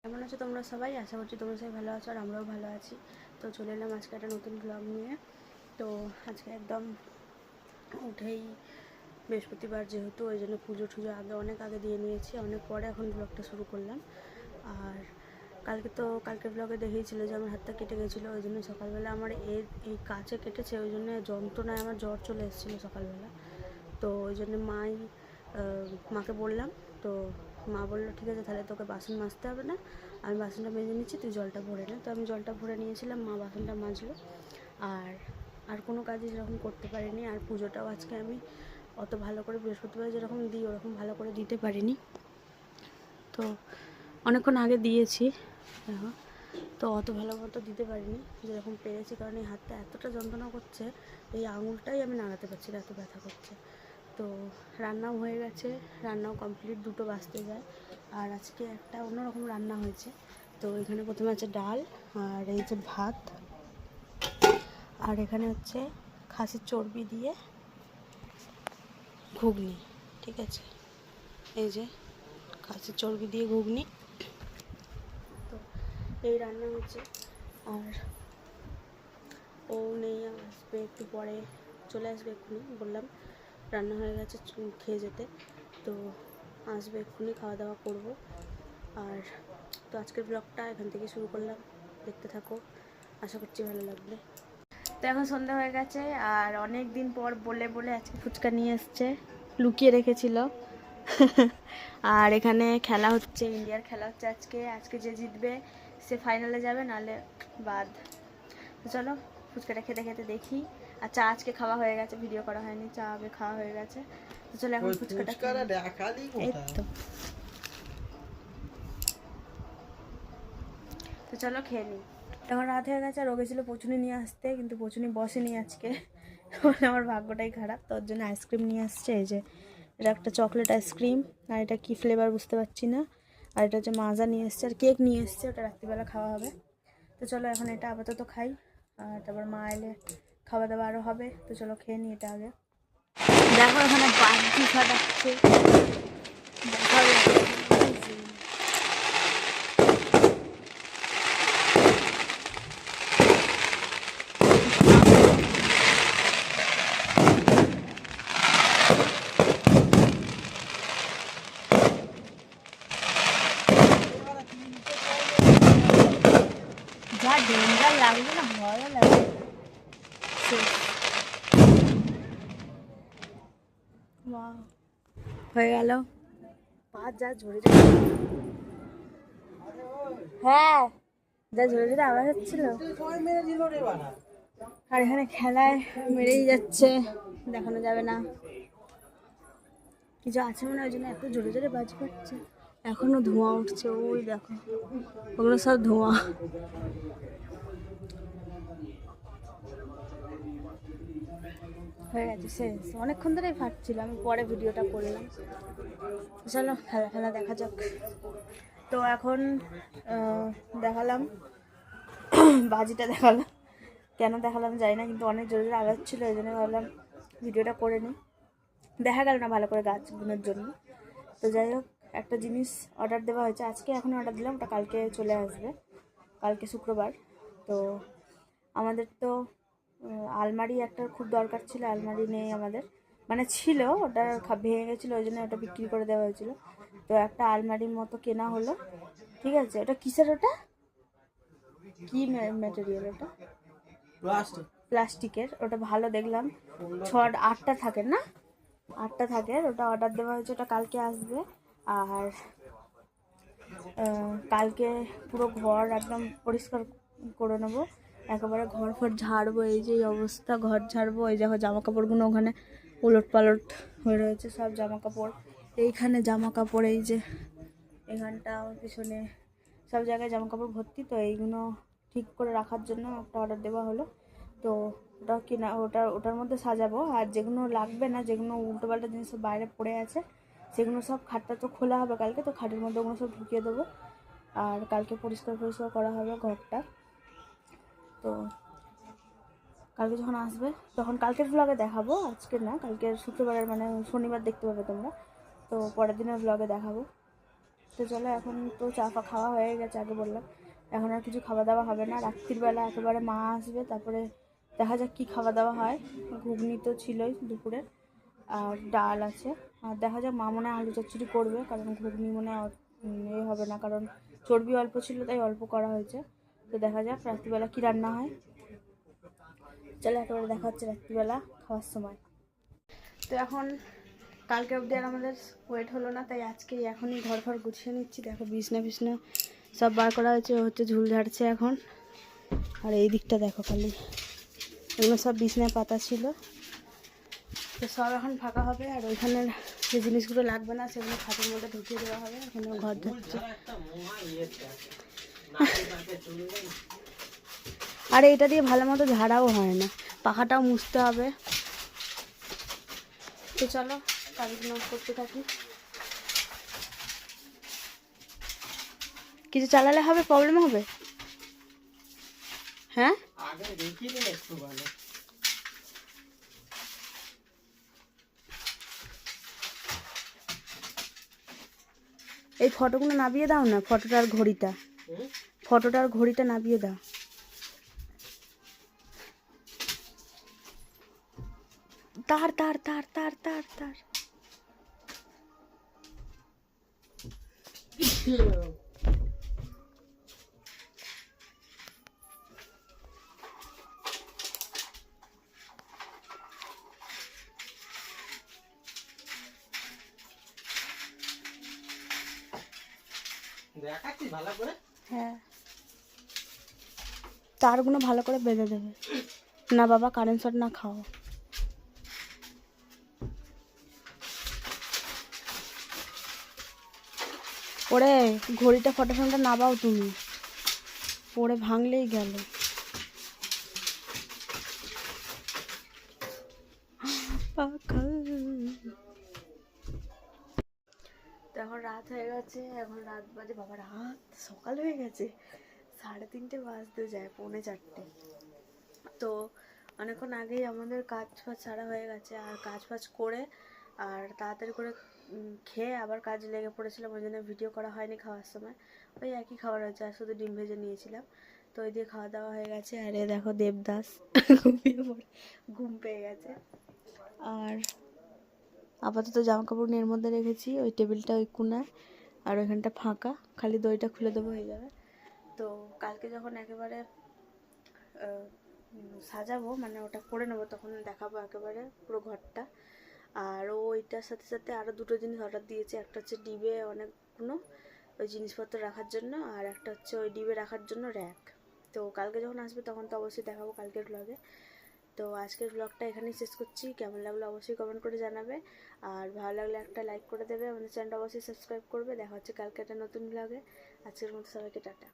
কেমন আছো তোমরা সবাই? আশা করছি তোমরা সবাই ভালো আছো আর আমরাও ভালো আছি। তো চলে এলাম আজকে একটা নতুন ব্লগ নিয়ে। তো আজকে একদম উঠেই বৃহস্পতিবার যেহেতু ওই জন্য পুজো টুজো অনেক আগে দিয়ে নিয়েছি, অনেক পরে এখন ব্লগটা শুরু করলাম। আর কালকের ব্লগে দেখিয়েছিল যে আমার হাতটা কেটে গেছিলো, ওই জন্য সকালবেলা আমার এই কাছে কেটেছে, ওই জন্য যন্ত্রণায় আমার জ্বর চলে এসেছিলো সকালবেলা। তো ওই জন্য মাকে বললাম, তো মা বললো ঠিক আছে তাহলে তোকে বাসন মাজতে হবে না, আমি বাসনটা মেজে নিচ্ছি, তুই জলটা ভরে নে। তো আমি জলটা ভরে নিয়েছিলাম, মা বাসনটা মাজলো। আর কোনো কাজই যেরকম করতে পারিনি। আর পুজোটাও আজকে আমি অত ভালো করে বৃহস্পতিবার যেরকম দিই ওরকম ভালো করে দিতে পারিনি। তো অনেকক্ষণ আগে দিয়েছি, দেখো। তো অত ভালো মতো দিতে পারিনি যেরকম পেরেছি, কারণ এই হাতটা এতটা যন্ত্রণা করছে, এই আঙুলটাই আমি নাড়াতে পারছি না, এত ব্যথা করছে। তো রান্নাও হয়ে গেছে, রান্নাও কমপ্লিট, 2টো বাজতে যায়। আর আজকে একটা অন্যরকম রান্না হয়েছে। তো এখানে প্রথমে আছে ডাল, আর এই যে ভাত, আর এখানে হচ্ছে খাসির চর্বি দিয়ে ঘুগনি। ঠিক আছে, এই যে খাসির চর্বি দিয়ে ঘুগনি, তো এই রান্না হচ্ছে। আর ও নেই, আসবে একটু পরে, চলে আসবে এক্ষুনি, বললাম রান্না হয়ে গেছে খেয়ে যেতে। তো আসবে এক্ষুনি, খাওয়া দাওয়া করবো। আর তো আজকের ব্লগটা এখান থেকে শুরু করলাম, দেখতে থাকো, আশা করছি ভালো লাগবে। তো এখন সন্ধ্যা হয়ে গেছে, আর অনেক দিন পর বলে বলে আজকে ফুচকা নিয়ে এসছে, লুকিয়ে রেখেছিল। আর এখানে খেলা হচ্ছে, ইন্ডিয়ার খেলা হচ্ছে আজকে যে জিতবে সে ফাইনালে যাবে, নাহলে বাদ। তো চলো ফুচকাটা খেতে খেতে দেখি। আর চা আজকে খাওয়া হয়ে গেছে, ভিডিও করা হয়নি, চা আগে খাওয়া হয়ে গেছে। তো চলো এখন ফুচকাটা এই তো চলো খেয়ে নিই। এখন রাত হয়ে গেছে, আর ও গেছিলো পচুনি নিয়ে আসতে, কিন্তু পচুনি বসেনি আজকে। আমার ভাগ্যটাই খারাপ, তোর জন্য আইসক্রিম নিয়ে আসছে। এই যে এটা একটা চকলেট আইসক্রিম, আর এটা কি ফ্লেভার বুঝতে পারছি না। আর এটা হচ্ছে মাজা নিয়ে এসছে, আর কেক নিয়ে এসছে, ওটা রাত্রিবেলা খাওয়া হবে। তো চলো এখন এটা আপাতত খাই, আর তারপর মা এলে খাওয়া দাওয়া আরও হবে। তো চলো খেয়ে নিই এটা আগে। দেখো এখানে বাজি ফাটাচ্ছে, যা ডেঞ্জার লাগবে না, ভয়ও লাগবে। হয়ে গেল, পা যা ঝরে যাবে, হ্যাঁ যা ঝরে ঝরে আওয়াজ হচ্ছিল। আর এখানে খেলায় মেরেই যাচ্ছে, দেখানো যাবে না, কিছু আছে মনে হয়, ওই জন্য এত জোরে জোরে বাজ পাচ্ছে। এখনো ধোঁয়া উঠছে, ওই দেখো ওগুলো সব ধোঁয়া। হয়ে গেছে শেষ, অনেকক্ষণ ধরেই ফাটছিল, আমি পরে ভিডিওটা করলাম। চলো খেলা খেলা দেখা যাক। তো এখন দেখালাম, বাজিটা দেখালাম, কেন দেখালাম জানি না, কিন্তু অনেক জোরে জোরে আওয়াজ ছিল, ওই জন্য ভাবলাম ভিডিওটা করে নিই। দেখা গেল না ভালো করে গাছগুলোর জন্য। তো যাই হোক, একটা জিনিস অর্ডার দেওয়া হয়েছে আজকে, এখন অর্ডার দিলাম, ওটা কালকে চলে আসবে, কালকে শুক্রবার। তো আমাদের তো আলমারি একটা খুব দরকার ছিল, আলমারি নেই আমাদের, মানে ছিল, ওটা ভেঙে গেছিলো, ওই জন্য ওটা বিক্রি করে দেওয়া হয়েছিল। তো একটা আলমারির মতো কেনা হলো। ঠিক আছে, ওটা কিসের, ওটা কি ম্যাটেরিয়াল, ওটা প্লাস্টিকের, ওটা ভালো দেখলাম, 8টা থাকে না, 8টা থাকে, ওটা অর্ডার দেওয়া হয়েছে, ওটা কালকে আসবে। আর কালকে পুরো ঘর একদম পরিষ্কার করে নেবো, একেবারে ঘর ফর ঝাড়বো, এই যে অবস্থা, ঘর ঝাড়বো। এই দেখো জামা কাপড়গুলো ওখানে উলট পালট হয়ে রয়েছে, সব জামা কাপড়, এইখানে জামা কাপড়, এই যে এখানটা পিছনে সব জায়গায় জামা কাপড় ভর্তি। তো এইগুলো ঠিক করে রাখার জন্য একটা অর্ডার দেওয়া হলো। তো ওটা কিনা, ওটার মধ্যে সাজাবো। আর যেগুলো লাগবে না, যেগুলো উল্টোপাল্টা জিনিস বাইরে পড়ে আছে, সেগুলো সব, খাটটা তো খোলা হবে কালকে, তো খাটের মধ্যে ওগুলো সব ঢুকিয়ে দেবো। আর কালকে পরিষ্কার করা হবে ঘরটা। তো কালকে যখন আসবে তখন কালকের ব্লগে দেখাবো, আজকে না, কালকের শুক্রবারের মানে শনিবার দেখতে পাবে তোমরা। তো পরের দিনের ব্লগে দেখাবো। তো চলো, এখন তো চা ফা খাওয়া হয়ে গেছে, আগে বললাম। এখন আর কিছু খাওয়া দাওয়া হবে না, রাত্রিবেলা একেবারে মা আসবে, তারপরে দেখা যাক কী খাওয়া দাওয়া হয়। ঘুগনি তো ছিলই দুপুরে, আর ডাল আছে, আর দেখা যাক মা মনে হয় আলু চচ্চড়ি করবে, কারণ ঘুগনি মনে হয় এ হবে না, কারণ চর্বি অল্প ছিল তাই অল্প করা হয়েছে। তো দেখা যাক রাত্রিবেলা কী রান্না হয়। চলো একেবারে দেখা হচ্ছে রাত্রিবেলা খাওয়ার সময়। তো এখন কালকে অবধি আর আমাদের ওয়েট হলো না, তাই আজকেই এখনই ঘর ঘর গুছিয়ে নিচ্ছি। দেখো বিছনা বিছনা সব বার করা হয়েছে, হচ্ছে ঝুল ঝাড়ছে এখন। আর এই দিকটা দেখো খালি, এগুলো সব বিছনায় পাতা ছিল, তো সব এখন ফাঁকা হবে। আর ওইখানে যে জিনিসগুলো লাগবে না সেগুলো খাটের মধ্যে ঢুকিয়ে দেওয়া হবে। এখানে ঘর ধরছে, আর এটা দিয়ে ভালো মতো ঝাড়াও হয় না, পাখাটাও মুছতে হবে। তো চলো কাজগুলো করতে থাকি। কিছু চালালে হবে, প্রবলেম হবে? হ্যাঁ, এই ফটোগুলো নামিয়ে দাও না, ফটোটার ঘড়িটা নামিয়ে দাও। তার তার তার তার তার তার হ্যাঁ, তারগুলো ভালো করে বেঁধে দেবে না বাবা, কারেন্ট শট না খাও। ওরে ঘড়িটা ফটো ফোনটা নাবাও তুমি, পরে ভাঙলেই গেল। তো এখন রাত হয়ে গেছে, এখন রাত বাজে বাবা, রাত সকাল হয়ে গেছে, 3:30 বাজতে যায়, 3:45। তো অনেকক্ষণ আগেই আমাদের কাজ ফাজ সারা হয়ে গেছে, আর কাজ ফাজ করে আর তাড়াতাড়ি করে খেয়ে আবার কাজ লেগে পড়েছিলাম, ওই জন্য ভিডিও করা হয়নি খাওয়ার সময়। ওই একই খাবার হয়েছে, আর শুধু ডিম ভেজে নিয়েছিলাম। তো ওই দিয়ে খাওয়া দাওয়া হয়ে গেছে। আর এ দেখো দেবদাস ঘুম পেয়ে গেছে। আর আপাতত জামা কাপড় এর মধ্যে রেখেছি, ওই টেবিলটা ওই কোনায়, আর ওইখানটা ফাঁকা, খালি দইটা খুলে দেবো হয়ে যাবে। তো কালকে যখন একেবারে সাজাবো, মানে ওটা করে নেবো, তখন দেখাবো একেবারে পুরো ঘরটা। আর ওইটার সাথে সাথে আরও দুটো জিনিস অর্ডার দিয়েছে, একটা হচ্ছে ডিবে অনেকগুলো ওই জিনিসপত্র রাখার জন্য, আর একটা হচ্ছে ওই ডিবে রাখার জন্য র্যাক। তো কালকে যখন আসবে তখন তো অবশ্যই দেখাবো কালকের ব্লগে। তো আজকের ব্লগটা এখানেই শেষ করছি। কেমন লাগলো অবশ্যই কমেন্ট করে জানাবে, আর ভালো লাগলে একটা লাইক করে দেবে, আমাদের চ্যানেলটা অবশ্যই সাবস্ক্রাইব করবে। দেখা হচ্ছে কালকে একটা নতুন ব্লগে। আজকের মতো সবাইকে টাটা।